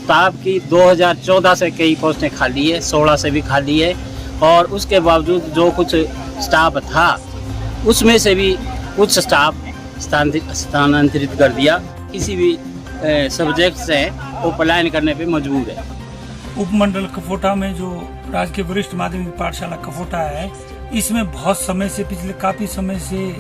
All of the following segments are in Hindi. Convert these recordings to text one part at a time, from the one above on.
स्टाफ की 2014 से कई पोस्टें खाली है, 16 से भी खाली है, और उसके बावजूद जो कुछ स्टाफ था उसमें से भी कुछ स्टाफ स्थानांतरित कर दिया। किसी भी सब्जेक्ट से वो पलायन करने पे मजबूर है। उपमंडल कफोटा में जो राजकीय वरिष्ठ माध्यमिक पाठशाला कफोटा है, इसमें बहुत समय से, पिछले काफी समय से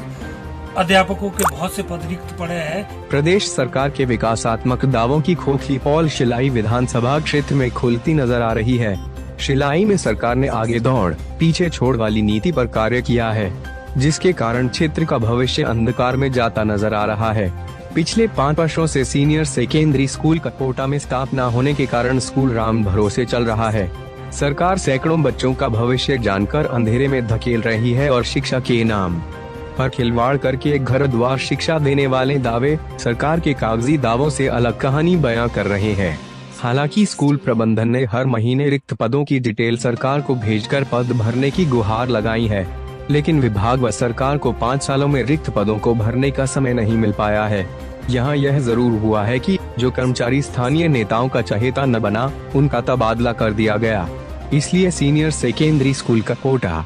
अध्यापकों के बहुत से पद रिक्त पड़े हैं। प्रदेश सरकार के विकासात्मक दावों की खोखली पोल शिलाई विधानसभा क्षेत्र में खुलती नजर आ रही है। शिलाई में सरकार ने आगे दौड़ पीछे छोड़ वाली नीति पर कार्य किया है, जिसके कारण क्षेत्र का भविष्य अंधकार में जाता नजर आ रहा है। पिछले 5 वर्षों से सीनियर सेकेंडरी स्कूल कफोटा में स्टाफ न होने के कारण स्कूल राम भरोसे चल रहा है। सरकार सैकड़ों बच्चों का भविष्य जानकर अंधेरे में धकेल रही है और शिक्षा के नाम पर खिलवाड़ करके घर द्वार शिक्षा देने वाले दावे सरकार के कागजी दावों से अलग कहानी बयां कर रहे हैं। हालांकि स्कूल प्रबंधन ने हर महीने रिक्त पदों की डिटेल सरकार को भेजकर पद भरने की गुहार लगाई है, लेकिन विभाग व सरकार को 5 सालों में रिक्त पदों को भरने का समय नहीं मिल पाया है। यहाँ यह जरूर हुआ है कि जो कर्मचारी स्थानीय नेताओं का चहेता न बना, उनका तबादला कर दिया गया। इसलिए सीनियर सेकेंडरी स्कूल कफोटा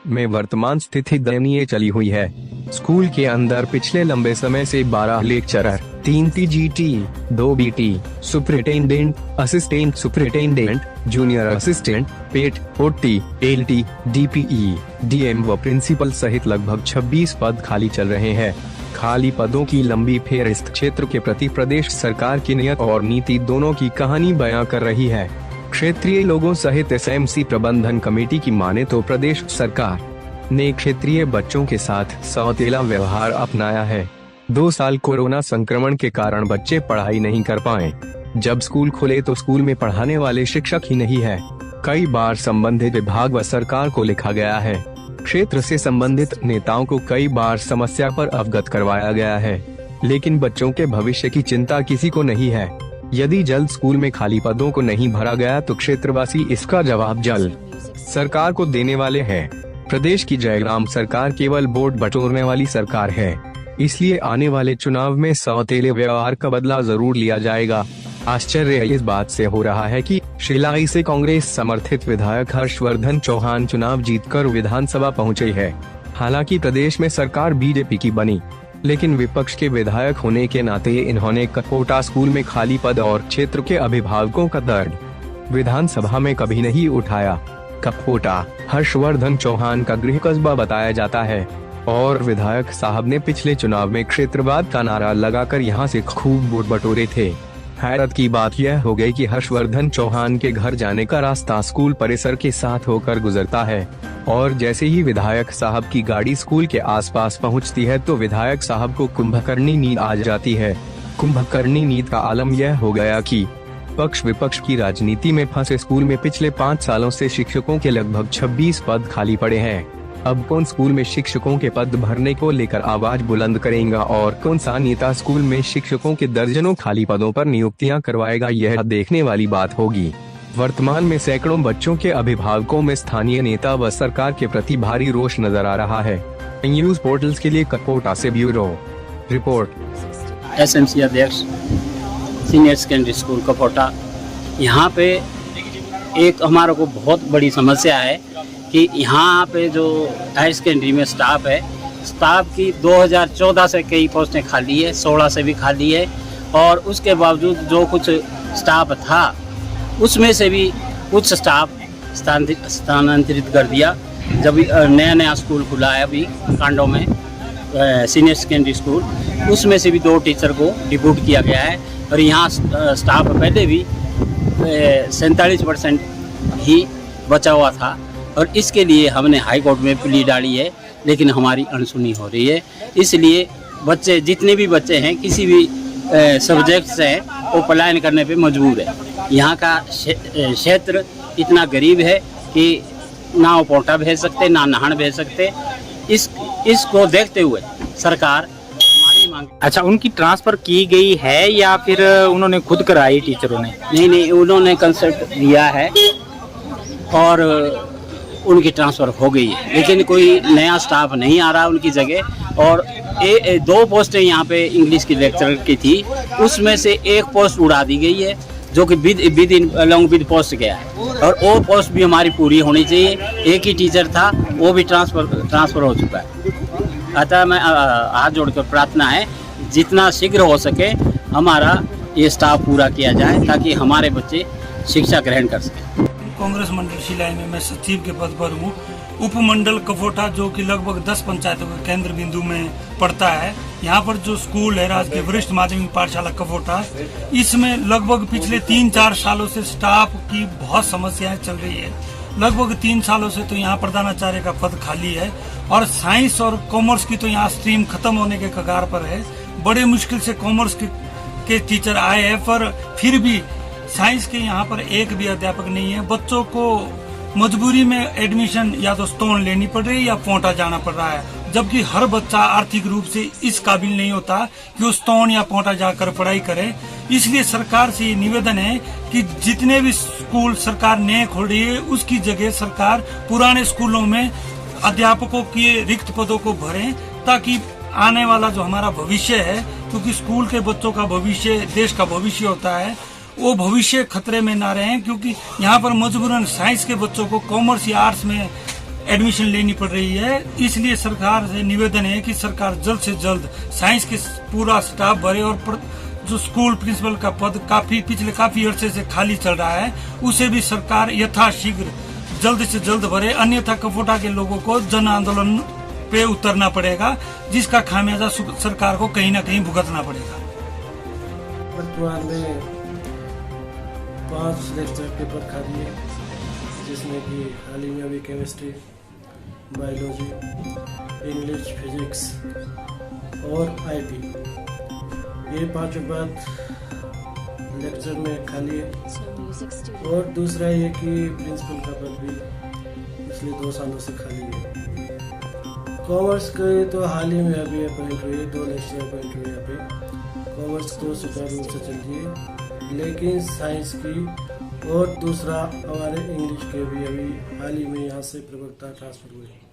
में वर्तमान स्थिति दयनीय चली हुई है। स्कूल के अंदर पिछले लंबे समय से 12 lecturer, 3 TGT, 2 BT, superintendent, assistant superintendent, junior assistant, PET, OT, LT, DPE, DM व प्रिंसिपल सहित लगभग 26 पद खाली चल रहे हैं। खाली पदों की लंबी फेहरिस्त क्षेत्र के प्रति प्रदेश सरकार की नियत और नीति दोनों की कहानी बयां कर रही है। क्षेत्रीय लोगों सहित एसएमसी प्रबंधन कमेटी की माने तो प्रदेश सरकार ने क्षेत्रीय बच्चों के साथ सौतेला व्यवहार अपनाया है। 2 साल कोरोना संक्रमण के कारण बच्चे पढ़ाई नहीं कर पाए। जब स्कूल खुले तो स्कूल में पढ़ाने वाले शिक्षक ही नहीं है। कई बार संबंधित विभाग व सरकार को लिखा गया है। क्षेत्र से संबंधित नेताओं को कई बार समस्या पर अवगत करवाया गया है, लेकिन बच्चों के भविष्य की चिंता किसी को नहीं है। यदि जल्द स्कूल में खाली पदों को नहीं भरा गया तो क्षेत्रवासी इसका जवाब जल्द सरकार को देने वाले हैं। प्रदेश की जयराम सरकार केवल वोट बटोरने वाली सरकार है, इसलिए आने वाले चुनाव में सौतेले व्यवहार का बदला जरूर लिया जाएगा। आश्चर्य इस बात से हो रहा है कि शिलाई से कांग्रेस समर्थित विधायक हर्षवर्धन चौहान चुनाव जीतकर विधानसभा पहुंचे हैं। हालांकि प्रदेश में सरकार बीजेपी की बनी, लेकिन विपक्ष के विधायक होने के नाते इन्होंने कफोटा स्कूल में खाली पद और क्षेत्र के अभिभावकों का दर्द विधानसभा में कभी नहीं उठाया। कफोटा हर्षवर्धन चौहान का गृह कस्बा बताया जाता है और विधायक साहब ने पिछले चुनाव में क्षेत्रवाद का नारा लगाकर यहां से खूब वोट बटोरे थे। हैरत की बात यह हो गई कि हर्षवर्धन चौहान के घर जाने का रास्ता स्कूल परिसर के साथ होकर गुजरता है और जैसे ही विधायक साहब की गाड़ी स्कूल के आसपास पहुंचती है तो विधायक साहब को कुंभकर्णी नींद आ जाती है। कुंभकर्णी नींद का आलम यह हो गया कि पक्ष विपक्ष की राजनीति में फंसे स्कूल में पिछले 5 सालों से शिक्षकों के लगभग 26 पद खाली पड़े हैं। अब कौन स्कूल में शिक्षकों के पद भरने को लेकर आवाज बुलंद करेगा और कौन सा नेता स्कूल में शिक्षकों के दर्जनों खाली पदों पर नियुक्तियां करवाएगा, यह देखने वाली बात होगी। वर्तमान में सैकड़ों बच्चों के अभिभावकों में स्थानीय नेता व सरकार के प्रति भारी रोष नजर आ रहा है। न्यूज पोर्टल्स के लिए कफोटा से ब्यूरो रिपोर्ट। एसएमसी अध्यक्ष सीनियर सेकेंडरी स्कूल कफोटा, यहाँ पे एक हमारे को बहुत बड़ी समस्या है कि यहाँ पे जो हायर सेकेंडरी में स्टाफ है, स्टाफ की 2014 से कई पोस्टें खाली है, 16 से भी खाली है, और उसके बावजूद जो कुछ स्टाफ था उसमें से भी कुछ स्टाफ स्थानांतरित कर दिया। जब नया स्कूल खुला है अभी कांडो में सीनियर सेकेंडरी स्कूल, उसमें से भी 2 टीचर को डिप्यूट किया गया है और यहाँ स्टाफ पहले भी 47% ही बचा हुआ था और इसके लिए हमने हाई कोर्ट में प्ली डाली है, लेकिन हमारी अनसुनी हो रही है। इसलिए बच्चे, जितने भी बच्चे हैं किसी भी सब्जेक्ट से हैं, वो पलायन करने पे मजबूर है। यहाँ का क्षेत्र इतना गरीब है कि ना वो पोटा भेज सकते, ना नहान भेज सकते। इसको देखते हुए सरकार हमारी मांग। अच्छा, उनकी ट्रांसफर की गई है या फिर उन्होंने खुद कराई टीचरों ने? नहीं, उन्होंने कंसेप्ट दिया है और उनकी ट्रांसफ़र हो गई है, लेकिन कोई नया स्टाफ नहीं आ रहा उनकी जगह। और 2 पोस्टें यहाँ पे इंग्लिश की लेक्चरर की थी, उसमें से 1 पोस्ट उड़ा दी गई है जो कि with in along with post गया है, और वो पोस्ट भी हमारी पूरी होनी चाहिए। एक ही टीचर था, वो भी ट्रांसफ़र हो चुका है। अतः मैं हाथ जोड़कर प्रार्थना है जितना शीघ्र हो सके हमारा ये स्टाफ पूरा किया जाए ताकि हमारे बच्चे शिक्षा ग्रहण कर सकें। कांग्रेस मंडल शिलाई में मैं सचिव के पद पर हूँ। उपमंडल कफोटा जो कि लगभग 10 पंचायतों के केंद्र बिंदु में पड़ता है, यहाँ पर जो स्कूल है राजकीय वरिष्ठ माध्यमिक पाठशाला कफोटा, इसमें लगभग पिछले 3-4 सालों से स्टाफ की बहुत समस्याएं चल रही है। लगभग 3 सालों से तो यहाँ प्रधानाचार्य का पद खाली है और साइंस और कॉमर्स की तो यहाँ स्ट्रीम खत्म होने के कगार पर है। बड़े मुश्किल से कॉमर्स के टीचर आए हैं, पर फिर भी साइंस के यहाँ पर एक भी अध्यापक नहीं है। बच्चों को मजबूरी में एडमिशन या तो स्टोन लेनी पड़ रही है या पोंटा जाना पड़ रहा है, जबकि हर बच्चा आर्थिक रूप से इस काबिल नहीं होता कि वो स्टोन या पोंटा जाकर पढ़ाई करे। इसलिए सरकार से ये निवेदन है कि जितने भी स्कूल सरकार नए खोल रही है उसकी जगह सरकार पुराने स्कूलों में अध्यापकों के रिक्त पदों को भरे, ताकि आने वाला जो हमारा भविष्य है, क्योंकि स्कूल के बच्चों का भविष्य देश का भविष्य होता है, वो भविष्य खतरे में ना रहे। क्योंकि यहाँ पर मजबूरन साइंस के बच्चों को कॉमर्स या आर्ट्स में एडमिशन लेनी पड़ रही है। इसलिए सरकार से निवेदन है कि सरकार जल्द से जल्द साइंस के पूरा स्टाफ भरे और जो स्कूल प्रिंसिपल का पद पिछले काफी अरसे से खाली चल रहा है उसे भी सरकार यथाशीघ्र जल्द से जल्द भरे, अन्यथा कफोटा के लोगों को जन आंदोलन पे उतरना पड़ेगा, जिसका खामियाजा सरकार को कहीं ना कहीं भुगतना पड़ेगा। वर्तमान में 5 लेक्चर पेपर खाली है, जिसमें कि हाल ही में अभी केमिस्ट्री, बायोलॉजी, इंग्लिश, फिजिक्स और आईटी, ये 5 बात लेक्चर में खाली है। और दूसरा ये कि प्रिंसिपल का पद भी पिछले 2 सालों से खाली है। कॉमर्स के तो हाल ही में अभी अपॉइंट हुए, 2 लेक्चर अपॉइंट हुए यहाँ पे। कॉमर्स तो सुचारू रूप से चल रही है, लेकिन साइंस की और दूसरा हमारे इंग्लिश के भी अभी हाल ही में यहाँ से प्रवक्ता ट्रांसफर हुए।